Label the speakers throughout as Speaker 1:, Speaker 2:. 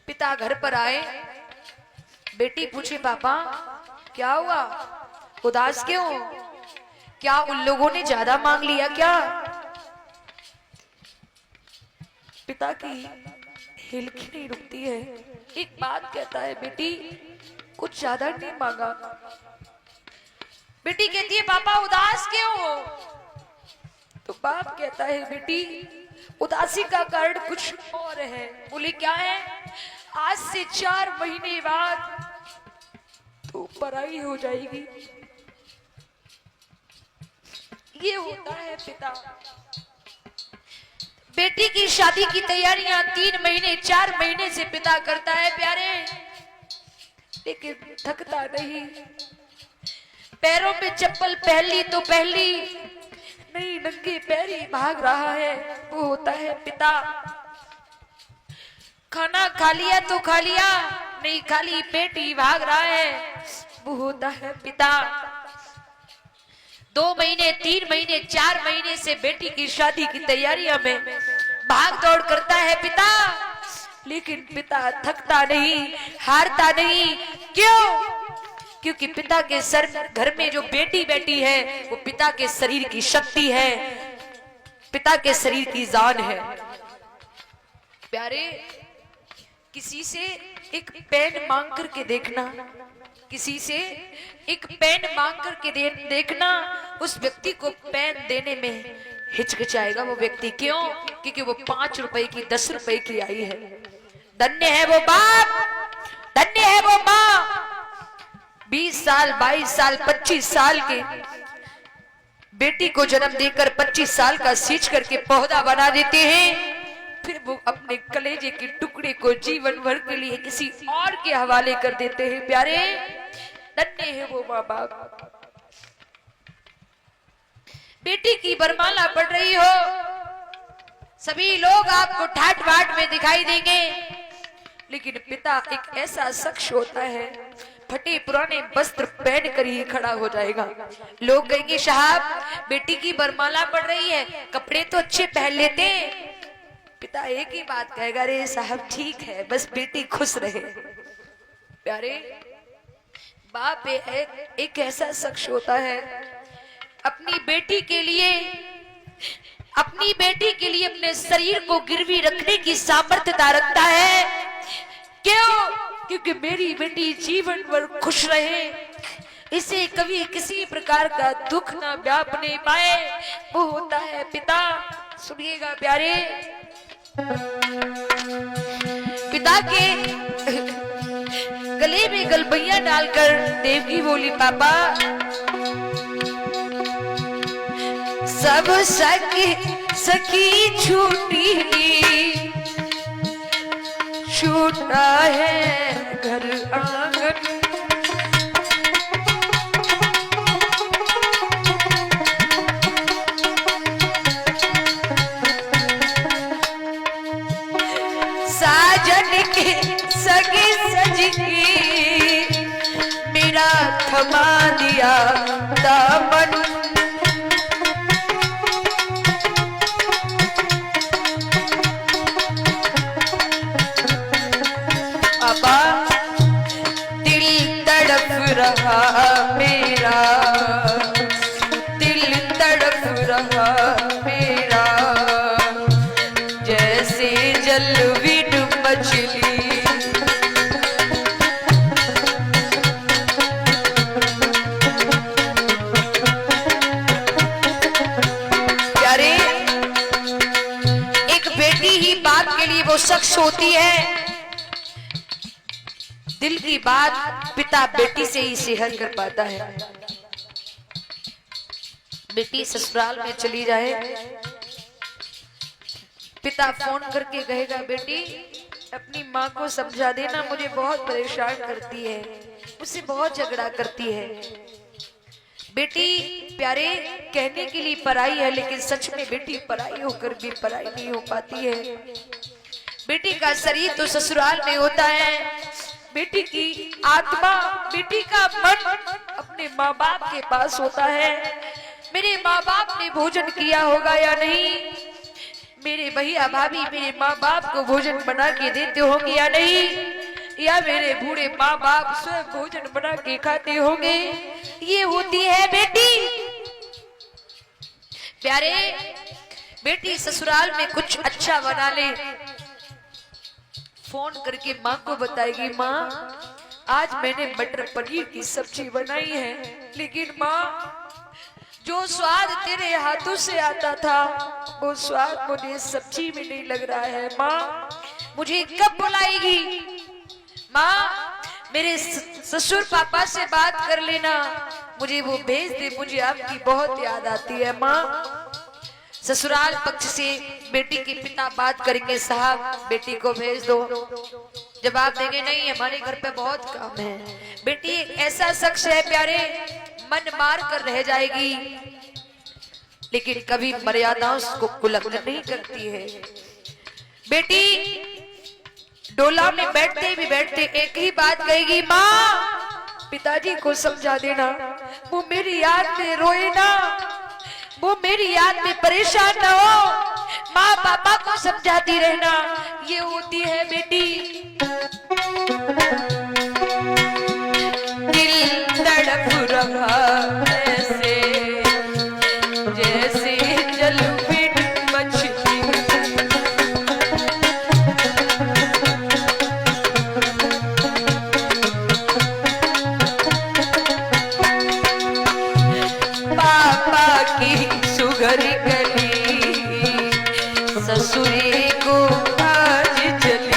Speaker 1: पिता घर पर आए, बेटी पूछे पापा क्या हुआ, उदास क्यों, क्या उन लोगों ने ज्यादा मांग लिया क्या? पिता की हिलकी नहीं रुकती है, एक बात कहता है, बेटी कुछ ज्यादा नहीं मांगा। बेटी कहती है पापा उदास क्यों हो? तो बाप कहता है बेटी उदासी का कारण कुछ और है। बोले क्या है? आज से 4 महीने बाद तो पराई हो जाएगी। ये होता है पिता। बेटी की शादी की तैयारियां 3 महीने 4 महीने से पिता करता है प्यारे, लेकिन थकता नहीं। पैरों पे चप्पल पहन ली तो पहन ली, नहीं नंगे पैर ही भाग रहा है, वो होता है पिता। खाना खा लिया तो खा लिया, नहीं खाली पेट ही भाग रहा है, वो होता है पिता। 2 महीने 3 महीने 4 महीने से बेटी की शादी की तैयारियों में भाग दौड़ करता है पिता, लेकिन पिता थकता नहीं, हारता नहीं। क्यों? क्योंकि पिता के सर घर में जो बेटी बैठी है वो पिता के शरीर की शक्ति है, पिता के शरीर की जान है। प्यारे, किसी से एक पेन मांग करके देखना, किसी से एक पेन मांग करके देखना, उस व्यक्ति को पेन देने में हिचकिचाएगा वो व्यक्ति। क्यों? क्योंकि वो 5 रुपए की 10 रुपए की आई है। धन्य है वो बाप, धन्य है वो माँ। 20 साल 22 साल 25 साल के बेटी को जन्म देकर 25 साल का सींच करके पौधा बना देते हैं, फिर वो अपने कलेजे के टुकड़े को जीवन भर के लिए किसी और के हवाले कर देते हैं। प्यारे, धन्य है वो माँ बाप। बेटी की वरमाला पढ़ रही हो, सभी लोग आपको ठाट बाट में दिखाई देंगे, लेकिन पिता एक ऐसा शख्स होता है, फटे पुराने वस्त्र पहन कर ही खड़ा हो जाएगा। लोग कहेंगे साहब बेटी की वरमाला पढ़ रही है, कपड़े तो अच्छे पहन लेते। पिता एक ही बात कहेगा, रे साहब ठीक है, बस बेटी खुश रहे। प्यारे, बाप एक ऐसा शख्स होता है, अपनी बेटी के लिए अपने शरीर को गिरवी रखने की सामर्थ्यता रखता है। क्यों? क्योंकि मेरी बेटी जीवन भर खुश रहे, इसे कभी किसी प्रकार का दुख ना व्यापने पाए, वो होता है पिता। सुनिएगा प्यारे, पिता के गले में गलबैया डालकर देवकी बोली पापा सब सखी छूटी, छूटा है घर आंगन, साजन के सगे सजगी मेरा थमा दिया दामन, मेरा दिल तड़प रहा मेरा, जैसे जलविड मछली। प्यारे, एक बेटी ही बाप के लिए वो शख्स होती है, दिल की बात पिता बेटी से ही शेयर कर पाता है। बेटी ससुराल में चली जाए, पिता फोन करके कहेगा बेटी अपनी माँ को समझा देना, मुझे बहुत परेशान करती है, मुझसे बहुत झगड़ा करती है। बेटी प्यारे कहने के लिए पराई है, लेकिन सच में बेटी पराई होकर भी पराई नहीं हो पाती है। बेटी का शरीर तो ससुराल में होता है, बेटी की आत्मा, बेटी का मन अपने माँ बाप के पास होता है। मेरे माँ बाप ने भोजन किया होगा या नहीं, मेरे भैया भाभी मेरे माँ बाप को भोजन बना के देते होंगे या नहीं, या मेरे बूढ़े माँ बाप स्वयं भोजन बना के खाते होंगे। ये होती है बेटी। प्यारे, बेटी ससुराल में कुछ अच्छा बना ले, फोन करके माँ को बताएगी, माँ आज मैंने मटर पनीर की सब्जी बनाई है, लेकिन माँ जो स्वाद तेरे हाथों से आता था वो स्वाद मुझे सब्जी में नहीं लग रहा है। माँ मुझे कब बुलाएगी? माँ मेरे ससुर पापा से बात कर लेना, मुझे वो भेज दे, मुझे आपकी बहुत याद आती है। माँ ससुराल पक्ष से बेटी के पिता बात करेंगे, साहब बेटी को भेज दो। जवाब देंगे, नहीं हमारे घर पे बहुत काम है। बेटी एक ऐसा शख्स है प्यारे, मन मार कर रह जाएगी, लेकिन कभी मर्यादाओं को उल्लंघन नहीं करती है। बेटी डोला में बैठते भी बैठते एक ही बात कहेगी, माँ पिताजी को समझा देना, वो मेरी याद में रोए ना, वो मेरी याद में परेशान ना हो। माँ पापा को समझाती रहना, ये होती है बेटी। दिल तड़प रहा ऐसे जैसे जलपीट मछली, पापा की सुघर गली ससुरे को आज चली।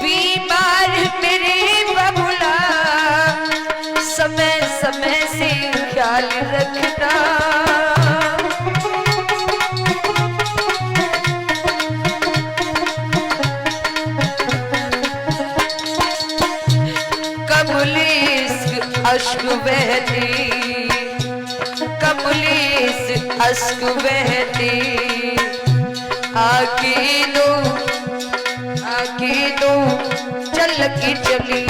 Speaker 1: बीमार मेरे बबुला समय समय से ख्याल रखना, कमलेश अश्क बहते, कमलेश अश्क बहते, आके दो चल के चली।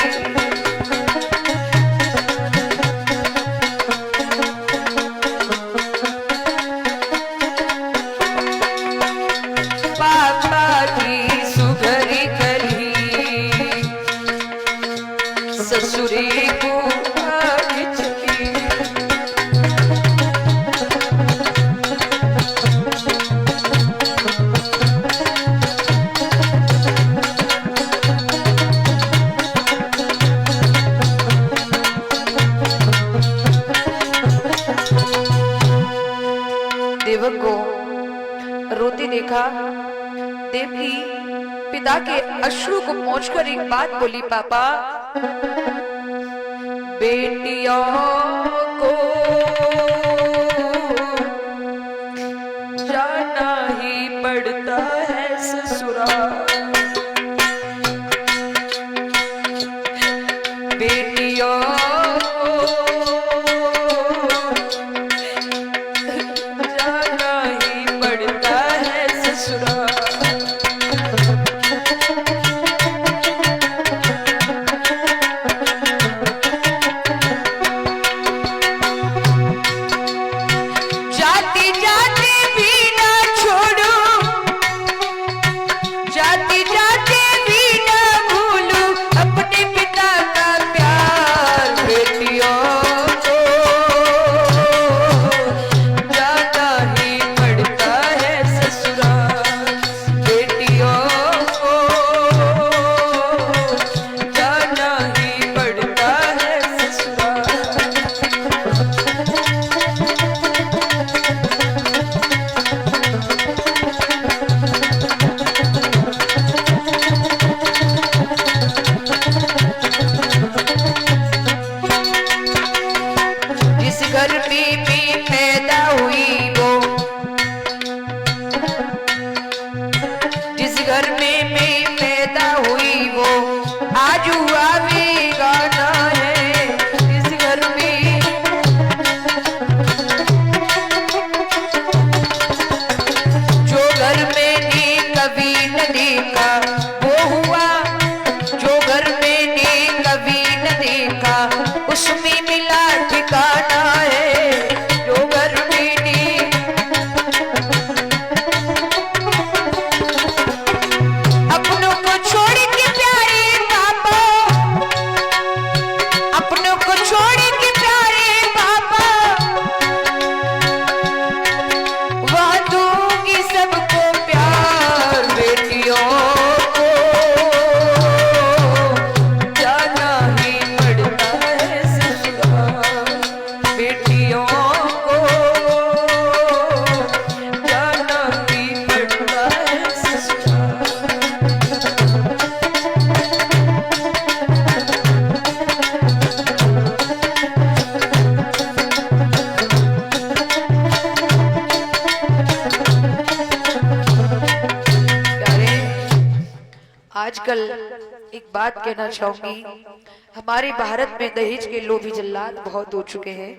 Speaker 1: पापा की सुघरी गली ससुरे को आज चली। देवक को रोते देखा, देवकी पिता के अश्रु को पोंछकर एक बात बोली, पापा बेटियों को जाना ही पड़ता है ससुराल, बेटियों उसमें मिला ठिकाना है जो घर बेटी। अपनों को छोड़ के प्यारे पापा, अपनों को छोड़ के प्यारे पापा, वह दूंगी सबको प्यार। बेटियों को जाना ही पड़ता है ससुराल, बेटियों को जाना ही पड़ता है ससुराल। प्यारे, आजकल एक बात कहना चाहूंगी, हमारे भारत में दहेज के लोभी जल्लाद बहुत हो चुके हैं।